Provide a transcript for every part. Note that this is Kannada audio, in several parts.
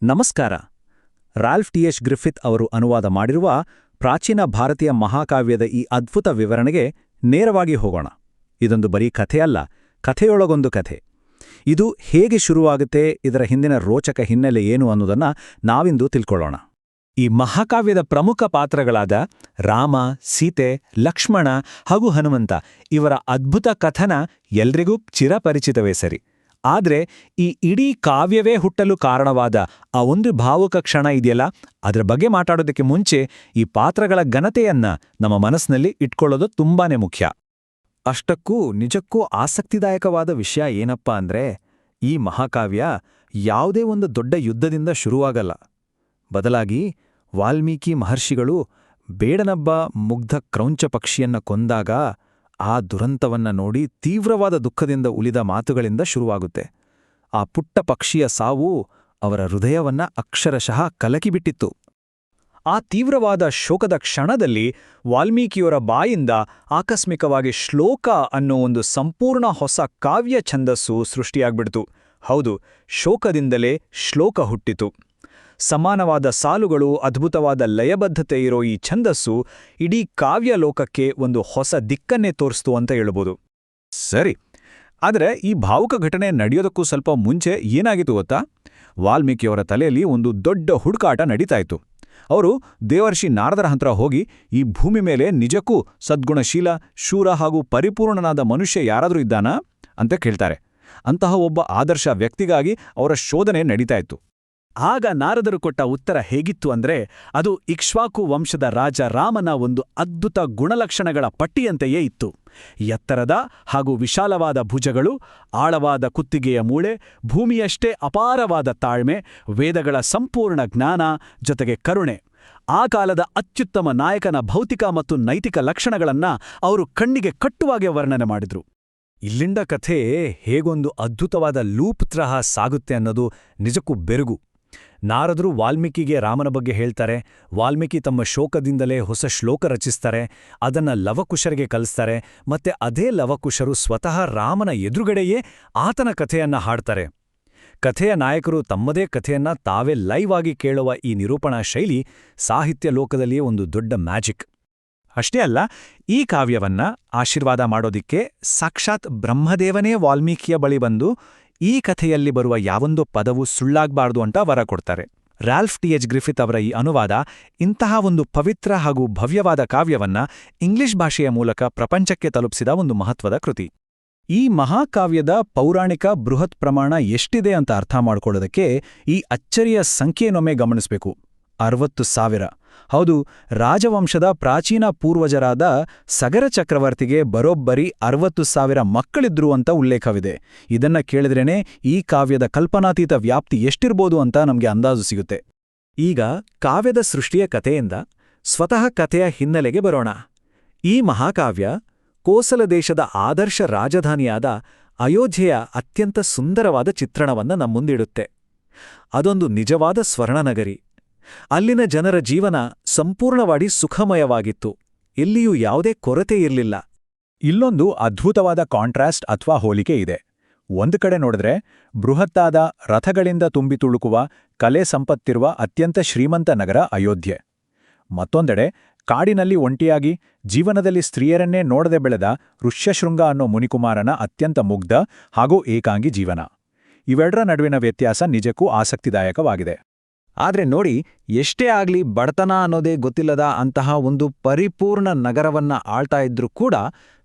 ನಮಸ್ಕಾರ. ರಾಲ್ಫ್ ಟಿ.ಎಚ್. ಗ್ರಿಫಿತ್ ಅವರು ಅನುವಾದ ಮಾಡಿರುವ ಪ್ರಾಚೀನ ಭಾರತೀಯ ಮಹಾಕಾವ್ಯದ ಈ ಅದ್ಭುತ ವಿವರಣೆಗೆ ನೇರವಾಗಿ ಹೋಗೋಣ. ಇದೊಂದು ಬರೀ ಕಥೆಯಲ್ಲ, ಕಥೆಯೊಳಗೊಂದು ಕಥೆ. ಇದು ಹೇಗೆ ಶುರುವಾಗುತ್ತೆ, ಇದರ ಹಿಂದಿನ ರೋಚಕ ಹಿನ್ನೆಲೆ ಏನು ಅನ್ನೋದನ್ನ ನಾವಿಂದು ತಿಳ್ಕೊಳ್ಳೋಣ. ಈ ಮಹಾಕಾವ್ಯದ ಪ್ರಮುಖ ಪಾತ್ರಗಳಾದ ರಾಮ, ಸೀತೆ, ಲಕ್ಷ್ಮಣ ಹಾಗೂ ಹನುಮಂತ ಇವರ ಅದ್ಭುತ ಕಥನ ಎಲ್ರಿಗೂ ಚಿರಪರಿಚಿತವೇ ಸರಿ. ಆದ್ರೆ ಈ ಇಡೀ ಕಾವ್ಯವೇ ಹುಟ್ಟಲು ಕಾರಣವಾದ ಆ ಒಂದು ಭಾವುಕ ಕ್ಷಣ ಇದೆಯಲ್ಲ, ಅದರ ಬಗ್ಗೆ ಮಾತಾಡೋದಕ್ಕೆ ಮುಂಚೆ ಈ ಪಾತ್ರಗಳ ಘನತೆಯನ್ನ ನಮ್ಮ ಮನಸ್ಸಿನಲ್ಲಿ ಇಟ್ಕೊಳ್ಳೋದು ತುಂಬಾನೇ ಮುಖ್ಯ. ಅಷ್ಟಕ್ಕೂ ನಿಜಕ್ಕೂ ಆಸಕ್ತಿದಾಯಕವಾದ ವಿಷಯ ಏನಪ್ಪಾ ಅಂದ್ರೆ, ಈ ಮಹಾಕಾವ್ಯ ಯಾವುದೇ ಒಂದು ದೊಡ್ಡ ಯುದ್ಧದಿಂದ ಶುರುವಾಗಲ್ಲ. ಬದಲಾಗಿ ವಾಲ್ಮೀಕಿ ಮಹರ್ಷಿಗಳು ಬೇಡನಬ್ಬ ಮುಗ್ಧ ಕ್ರೌಂಚ ಪಕ್ಷಿಯನ್ನ ಕೊಂದಾಗ ಆ ದುರಂತವನ್ನ ನೋಡಿ ತೀವ್ರವಾದ ದುಃಖದಿಂದ ಉಳಿದ ಮಾತುಗಳಿಂದ ಶುರುವಾಗುತ್ತೆ. ಆ ಪುಟ್ಟ ಪಕ್ಷಿಯ ಸಾವು ಅವರ ಹೃದಯವನ್ನ ಅಕ್ಷರಶಃ ಕಲಕಿಬಿಟ್ಟಿತ್ತು. ಆ ತೀವ್ರವಾದ ಶೋಕದ ಕ್ಷಣದಲ್ಲಿ ವಾಲ್ಮೀಕಿಯವರ ಬಾಯಿಂದ ಆಕಸ್ಮಿಕವಾಗಿ ಶ್ಲೋಕ ಅನ್ನೋ ಒಂದು ಸಂಪೂರ್ಣ ಹೊಸ ಕಾವ್ಯ ಛಂದಸ್ಸು ಸೃಷ್ಟಿಯಾಗ್ಬಿಡ್ತು. ಹೌದು, ಶೋಕದಿಂದಲೇ ಶ್ಲೋಕ ಹುಟ್ಟಿತು. ಸಮಾನವಾದ ಸಾಲುಗಳು, ಅದ್ಭುತವಾದ ಲಯಬದ್ಧತೆ ಇರೋ ಈ ಛಂದಸ್ಸು ಇಡೀ ಕಾವ್ಯ ಲೋಕಕ್ಕೆ ಒಂದು ಹೊಸ ದಿಕ್ಕನ್ನೇ ತೋರಿಸ್ತು ಅಂತ ಹೇಳ್ಬೋದು. ಸರಿ, ಆದರೆ ಈ ಭಾವುಕ ಘಟನೆ ನಡೆಯೋದಕ್ಕೂ ಸ್ವಲ್ಪ ಮುಂಚೆ ಏನಾಗಿತ್ತು ಗೊತ್ತಾ? ವಾಲ್ಮೀಕಿಯವರ ತಲೆಯಲ್ಲಿ ಒಂದು ದೊಡ್ಡ ಹುಡುಕಾಟ ನಡೀತಾಯಿತು. ಅವರು ದೇವರ್ಷಿ ನಾರದರ ಹತ್ರ ಹೋಗಿ, ಈ ಭೂಮಿ ಮೇಲೆ ನಿಜಕ್ಕೂ ಸದ್ಗುಣಶೀಲ, ಶೂರ ಹಾಗೂ ಪರಿಪೂರ್ಣನಾದ ಮನುಷ್ಯ ಯಾರಾದರೂ ಇದ್ದಾನಾ ಅಂತ ಕೇಳ್ತಾರೆ. ಅಂತಹ ಒಬ್ಬ ಆದರ್ಶ ವ್ಯಕ್ತಿಗಾಗಿ ಅವರ ಶೋಧನೆ ನಡೀತಾಯಿತ್ತು. ಆಗ ನಾರದರು ಕೊಟ್ಟ ಉತ್ತರ ಹೇಗಿತ್ತು ಅಂದ್ರೆ, ಅದು ಇಕ್ಷ್ವಾಕು ವಂಶದ ರಾಜ ರಾಮನ ಒಂದು ಅದ್ಭುತ ಗುಣಲಕ್ಷಣಗಳ ಪಟ್ಟಿಯಂತೆಯೇ ಇತ್ತು. ಎತ್ತರದ ಹಾಗೂ ವಿಶಾಲವಾದ ಭುಜಗಳು, ಆಳವಾದ ಕುತ್ತಿಗೆಯ ಮೂಳೆ, ಭೂಮಿಯಷ್ಟೇ ಅಪಾರವಾದ ತಾಳ್ಮೆ, ವೇದಗಳ ಸಂಪೂರ್ಣ ಜ್ಞಾನ, ಜೊತೆಗೆ ಕರುಣೆ. ಆ ಕಾಲದ ಅತ್ಯುತ್ತಮ ನಾಯಕನ ಭೌತಿಕ ಮತ್ತು ನೈತಿಕ ಲಕ್ಷಣಗಳನ್ನ ಅವರು ಕಣ್ಣಿಗೆ ಕಟ್ಟುವಾಗೆ ವರ್ಣನೆ ಮಾಡಿದ್ರು. ಇಲ್ಲಿಂದ ಕಥೆ ಹೇಗೊಂದು ಅದ್ಭುತವಾದ ಲೂಪ್ ತರಹ ಸಾಗುತ್ತೆ ಅನ್ನೋದು ನಿಜಕ್ಕೂ ಬೆರಗು. ನಾರದರು ವಾಲ್ಮೀಕಿಗೆ ರಾಮನ ಬಗ್ಗೆ ಹೇಳ್ತಾರೆ. ವಾಲ್ಮೀಕಿ ತಮ್ಮ ಶೋಕದಿಂದಲೇ ಹೊಸ ಶ್ಲೋಕ ರಚಿಸ್ತಾರೆ. ಅದನ್ನ ಲವಕುಶರಿಗೆ ಕಲಿಸ್ತಾರೆ. ಮತ್ತೆ ಅದೇ ಲವಕುಶರು ಸ್ವತಃ ರಾಮನ ಎದುರುಗಡೆಯೇ ಆತನ ಕಥೆಯನ್ನ ಹಾಡ್ತಾರೆ. ಕಥೆಯ ನಾಯಕರು ತಮ್ಮದೇ ಕಥೆಯನ್ನ ತಾವೇ ಲೈವ್ ಆಗಿ ಕೇಳುವ ಈ ನಿರೂಪಣಾ ಶೈಲಿ ಸಾಹಿತ್ಯ ಲೋಕದಲ್ಲಿಯೇ ಒಂದು ದೊಡ್ಡ ಮ್ಯಾಜಿಕ್. ಅಷ್ಟೇ ಅಲ್ಲ, ಈ ಕಾವ್ಯವನ್ನ ಆಶೀರ್ವಾದ ಮಾಡೋದಿಕ್ಕೆ ಸಾಕ್ಷಾತ್ ಬ್ರಹ್ಮದೇವನೇ ವಾಲ್ಮೀಕಿಯ ಬಳಿ ಬಂದು ಈ ಕಥೆಯಲ್ಲಿ ಬರುವ ಯಾವೊಂದು ಪದವೂ ಸುಳ್ಳಾಗಬಾರ್ದು ಅಂತ ವರ ಕೊಡ್ತಾರೆ. ರಾಲ್ಫ್ ಟಿ.ಎಚ್. ಗ್ರಿಫಿತ್ ಅವರ ಈ ಅನುವಾದ ಇಂತಹ ಒಂದು ಪವಿತ್ರ ಹಾಗೂ ಭವ್ಯವಾದ ಕಾವ್ಯವನ್ನ ಇಂಗ್ಲಿಷ್ ಭಾಷೆಯ ಮೂಲಕ ಪ್ರಪಂಚಕ್ಕೆ ತಲುಪಿಸಿದ ಒಂದು ಮಹತ್ವದ ಕೃತಿ. ಈ ಮಹಾಕಾವ್ಯದ ಪೌರಾಣಿಕ ಬೃಹತ್ ಪ್ರಮಾಣ ಎಷ್ಟಿದೆ ಅಂತ ಅರ್ಥ ಮಾಡ್ಕೊಳ್ಳೋದಕ್ಕೆ ಈ ಅಚ್ಚರಿಯ ಸಂಖ್ಯೆಯನ್ನೊಮ್ಮೆ ಗಮನಿಸಬೇಕು. 60,000. ಹೌದು, ರಾಜವಂಶದ ಪ್ರಾಚೀನ ಪೂರ್ವಜರಾದ ಸಗರ ಚಕ್ರವರ್ತಿಗೆ ಬರೋಬ್ಬರಿ 60,000 ಮಕ್ಕಳಿದ್ರು ಅಂತ ಉಲ್ಲೇಖವಿದೆ. ಇದನ್ನ ಕೇಳಿದ್ರೇನೆ ಈ ಕಾವ್ಯದ ಕಲ್ಪನಾತೀತ ವ್ಯಾಪ್ತಿ ಎಷ್ಟಿರ್ಬೋದು ಅಂತ ನಮಗೆ ಅಂದಾಜು ಸಿಗುತ್ತೆ. ಈಗ ಕಾವ್ಯದ ಸೃಷ್ಟಿಯ ಕಥೆಯಿಂದ ಸ್ವತಃ ಕಥೆಯ ಹಿನ್ನೆಲೆಗೆ ಬರೋಣ. ಈ ಮಹಾಕಾವ್ಯ ಕೋಸಲ ದೇಶದ ಆದರ್ಶ ರಾಜಧಾನಿಯಾದ ಅಯೋಧ್ಯೆಯ ಅತ್ಯಂತ ಸುಂದರವಾದ ಚಿತ್ರಣವನ್ನ ನಮ್ಮುಂದಿಡುತ್ತೆ. ಅದೊಂದು ನಿಜವಾದ ಸ್ವರ್ಣನಗರಿ. ಅಲ್ಲಿನ ಜನರ ಜೀವನ ಸಂಪೂರ್ಣವಾಗಿ ಸುಖಮಯವಾಗಿತ್ತು. ಎಲ್ಲಿಯೂ ಯಾವುದೇ ಕೊರತೆ ಇರಲಿಲ್ಲ. ಇಲ್ಲೊಂದು ಅದ್ಭುತವಾದ ಕಾಂಟ್ರಾಸ್ಟ್ ಅಥವಾ ಹೋಲಿಕೆ ಇದೆ. ಒಂದು ಕಡೆ ನೋಡಿದ್ರೆ ಬೃಹತ್ತಾದ ರಥಗಳಿಂದ ತುಂಬಿ ತುಳುಕುವ ಕಲೆ ಸಂಪತ್ತಿರುವ ಅತ್ಯಂತ ಶ್ರೀಮಂತ ನಗರ ಅಯೋಧ್ಯೆ. ಮತ್ತೊಂದೆಡೆ ಕಾಡಿನಲ್ಲಿ ಒಂಟಿಯಾಗಿ ಜೀವನದಲ್ಲಿ ಸ್ತ್ರೀಯರನ್ನೇ ನೋಡದೆ ಬೆಳೆದ ಋಷ್ಯಶೃಂಗ ಅನ್ನೋ ಮುನಿಕುಮಾರನ ಅತ್ಯಂತ ಮುಗ್ಧ ಹಾಗೂ ಏಕಾಂಗಿ ಜೀವನ. ಇವೆರಡರ ನಡುವಿನ ವ್ಯತ್ಯಾಸ ನಿಜಕ್ಕೂ ಆಸಕ್ತಿದಾಯಕವಾಗಿದೆ. ಆದ್ರೆ ನೋಡಿ, ಎಷ್ಟೇ ಆಗ್ಲಿ ಬಡತನ ಅನ್ನೋದೇ ಗೊತ್ತಿಲ್ಲದ ಅಂತಹ ಒಂದು ಪರಿಪೂರ್ಣ ನಗರವನ್ನ ಆಳ್ತಾ ಇದ್ರೂ ಕೂಡ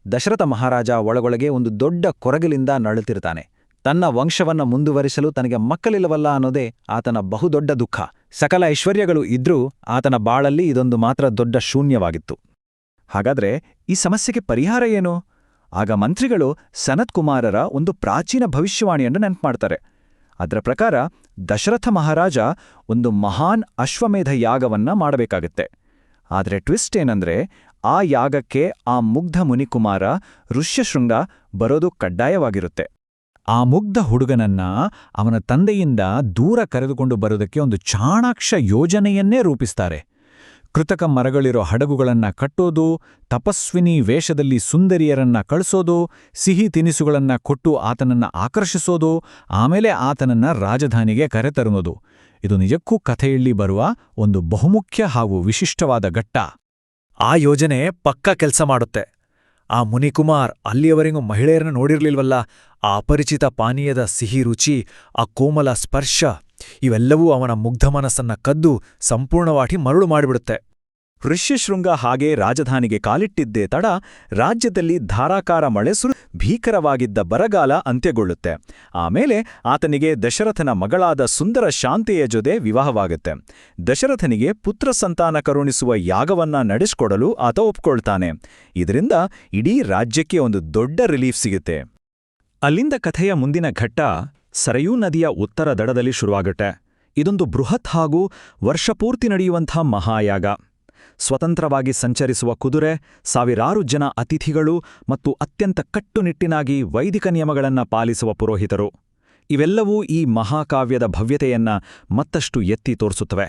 ದಶರಥ ಮಹಾರಾಜ ಒಳಗೊಳಗೆ ಒಂದು ದೊಡ್ಡ ಕೊರಗಲಿಂದ ನಳುತ್ತಿರ್ತಾನೆ. ತನ್ನ ವಂಶವನ್ನ ಮುಂದುವರಿಸಲು ತನಗೆ ಮಕ್ಕಳಿಲ್ಲವಲ್ಲ ಅನ್ನೋದೇ ಆತನ ಬಹುದೊಡ್ಡ ದುಃಖ. ಸಕಲ ಐಶ್ವರ್ಯಗಳು ಇದ್ರೂ ಆತನ ಬಾಳಲ್ಲಿ ಇದೊಂದು ಮಾತ್ರ ದೊಡ್ಡ ಶೂನ್ಯವಾಗಿತ್ತು. ಹಾಗಾದ್ರೆ ಈ ಸಮಸ್ಯೆಗೆ ಪರಿಹಾರ ಏನು? ಆಗ ಮಂತ್ರಿಗಳು ಸನತ್ ಕುಮಾರರ ಒಂದು ಪ್ರಾಚೀನ ಭವಿಷ್ಯವಾಣಿಯನ್ನು ನೆನಪು ಮಾಡ್ತಾರೆ. ಅದರ ಪ್ರಕಾರ ದಶರಥ ಮಹಾರಾಜ ಒಂದು ಮಹಾನ್ ಅಶ್ವಮೇಧ ಯಾಗವನ್ನ ಮಾಡಬೇಕಾಗತ್ತೆ. ಆದರೆ ಟ್ವಿಸ್ಟ್ ಏನಂದ್ರೆ, ಆ ಯಾಗಕ್ಕೆ ಆ ಮುಗ್ಧ ಮುನಿಕುಮಾರ ಋಷ್ಯಶೃಂಗ ಬರೋದು ಕಡ್ಡಾಯವಾಗಿರುತ್ತೆ. ಆ ಮುಗ್ಧ ಹುಡುಗನನ್ನ ಅವನ ತಂದೆಯಿಂದ ದೂರ ಕರೆದುಕೊಂಡು ಬರೋದಕ್ಕೆ ಒಂದು ಚಾಣಾಕ್ಷ ಯೋಜನೆಯನ್ನೇ ರೂಪಿಸ್ತಾರೆ. ಕೃತಕ ಮರಗಳಿರೋ ಹಡಗುಗಳನ್ನ ಕಟ್ಟೋದು, ತಪಸ್ವಿನಿ ವೇಷದಲ್ಲಿ ಸುಂದರಿಯರನ್ನ ಕಳಿಸೋದು, ಸಿಹಿ ತಿನಿಸುಗಳನ್ನ ಕೊಟ್ಟು ಆತನನ್ನ ಆಕರ್ಷಿಸೋದು, ಆಮೇಲೆ ಆತನನ್ನ ರಾಜಧಾನಿಗೆ ಕರೆತರುವುದು. ಇದು ನಿಜಕ್ಕೂ ಕಥೆಯಲ್ಲಿ ಬರುವ ಒಂದು ಬಹುಮುಖ್ಯ ಹಾಗೂ ವಿಶಿಷ್ಟವಾದ ಘಟ್ಟ. ಆ ಯೋಜನೆ ಪಕ್ಕಾ ಕೆಲಸ ಮಾಡುತ್ತೆ. ಆ ಮುನಿಕುಮಾರ್ ಅಲ್ಲಿಯವರೆಗೂ ಮಹಿಳೆಯರನ್ನು ನೋಡಿರ್ಲಿಲ್ವಲ್ಲ, ಆ ಅಪರಿಚಿತ ಪಾನೀಯದ ಸಿಹಿ ರುಚಿ, ಆ ಕೋಮಲ ಸ್ಪರ್ಶ ಇವೆಲ್ಲವೂ ಅವನ ಮುಗ್ಧ ಮನಸ್ಸನ್ನ ಕದ್ದು ಸಂಪೂರ್ಣವಾಗಿ ಮರುಳು ಮಾಡಿಬಿಡುತ್ತೆ. ಋಷ್ಯಶೃಂಗ ಹಾಗೆ ರಾಜಧಾನಿಗೆ ಕಾಲಿಟ್ಟಿದ್ದೇ ತಡ ರಾಜ್ಯದಲ್ಲಿ ಧಾರಾಕಾರ ಮಳೆ ಸುರು, ಭೀಕರವಾಗಿದ್ದ ಬರಗಾಲ ಅಂತ್ಯಗೊಳ್ಳುತ್ತೆ. ಆಮೇಲೆ ಆತನಿಗೆ ದಶರಥನ ಮಗಳಾದ ಸುಂದರ ಶಾಂತೆಯ ಜೊತೆ ವಿವಾಹವಾಗುತ್ತೆ. ದಶರಥನಿಗೆ ಪುತ್ರ ಸಂತಾನ ಕರುಣಿಸುವ ಯಾಗವನ್ನ ನಡೆಸ್ಕೊಡಲು ಆತ ಒಪ್ಕೊಳ್ತಾನೆ. ಇದರಿಂದ ಇಡೀ ರಾಜ್ಯಕ್ಕೆ ಒಂದು ದೊಡ್ಡ ರಿಲೀಫ್ ಸಿಗುತ್ತೆ. ಅಲ್ಲಿಂದ ಕಥೆಯ ಮುಂದಿನ ಘಟ್ಟ ಸರಯೂ ನದಿಯ ಉತ್ತರ ದಡದಲ್ಲಿ ಶುರುವಾಗುತ್ತೆ. ಇದೊಂದು ಬೃಹತ್ ಹಾಗೂ ವರ್ಷಪೂರ್ತಿ ನಡೆಯುವಂಥ ಮಹಾಯಾಗ. ಸ್ವತಂತ್ರವಾಗಿ ಸಂಚರಿಸುವ ಕುದುರೆ, ಸಾವಿರಾರು ಜನ ಅತಿಥಿಗಳು ಮತ್ತು ಅತ್ಯಂತ ಕಟ್ಟುನಿಟ್ಟಿನಾಗಿ ವೈದಿಕ ನಿಯಮಗಳನ್ನು ಪಾಲಿಸುವ ಪುರೋಹಿತರು, ಇವೆಲ್ಲವೂ ಈ ಮಹಾಕಾವ್ಯದ ಭವ್ಯತೆಯನ್ನ ಮತ್ತಷ್ಟು ಎತ್ತಿ ತೋರಿಸುತ್ತವೆ.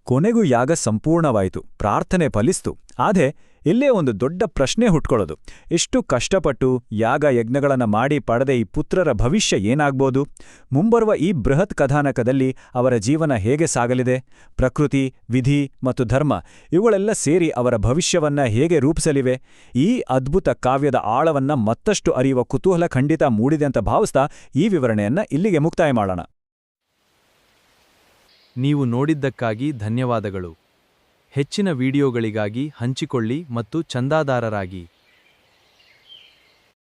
ಕೊನೆಗೂ ಯಾಗ ಸಂಪೂರ್ಣವಾಯಿತು, ಪ್ರಾರ್ಥನೆ ಫಲಿಸ್ತು. ಆದರೆ ಇಲ್ಲೇ ಒಂದು ದೊಡ್ಡ ಪ್ರಶ್ನೆ ಹುಟ್ಕೊಳ್ಳೋದು, ಎಷ್ಟು ಕಷ್ಟಪಟ್ಟು ಯಾಗ ಯಜ್ಞಗಳನ್ನು ಮಾಡಿ ಪಡೆದ ಈ ಪುತ್ರರ ಭವಿಷ್ಯ ಏನಾಗ್ಬೋದು? ಮುಂಬರುವ ಈ ಬೃಹತ್ ಕಥಾನಕದಲ್ಲಿ ಅವರ ಜೀವನ ಹೇಗೆ ಸಾಗಲಿದೆ? ಪ್ರಕೃತಿ, ವಿಧಿ ಮತ್ತು ಧರ್ಮ ಇವುಗಳೆಲ್ಲ ಸೇರಿ ಅವರ ಭವಿಷ್ಯವನ್ನ ಹೇಗೆ ರೂಪಿಸಲಿವೆ? ಈ ಅದ್ಭುತ ಕಾವ್ಯದ ಆಳವನ್ನ ಮತ್ತಷ್ಟು ಅರಿಯುವ ಕುತೂಹಲ ಖಂಡಿತ ಮೂಡಿದೆ ಅಂತ ಭಾವಿಸ್ತಾ ಈ ವಿವರಣೆಯನ್ನ ಇಲ್ಲಿಗೆ ಮುಕ್ತಾಯ ಮಾಡೋಣ. ನೀವು ನೋಡಿದ್ದಕ್ಕಾಗಿ ಧನ್ಯವಾದಗಳು. ಹೆಚ್ಚಿನ ವಿಡಿಯೋಗಳಿಗಾಗಿ ಹಂಚಿಕೊಳ್ಳಿ ಮತ್ತು ಚಂದಾದಾರರಾಗಿ.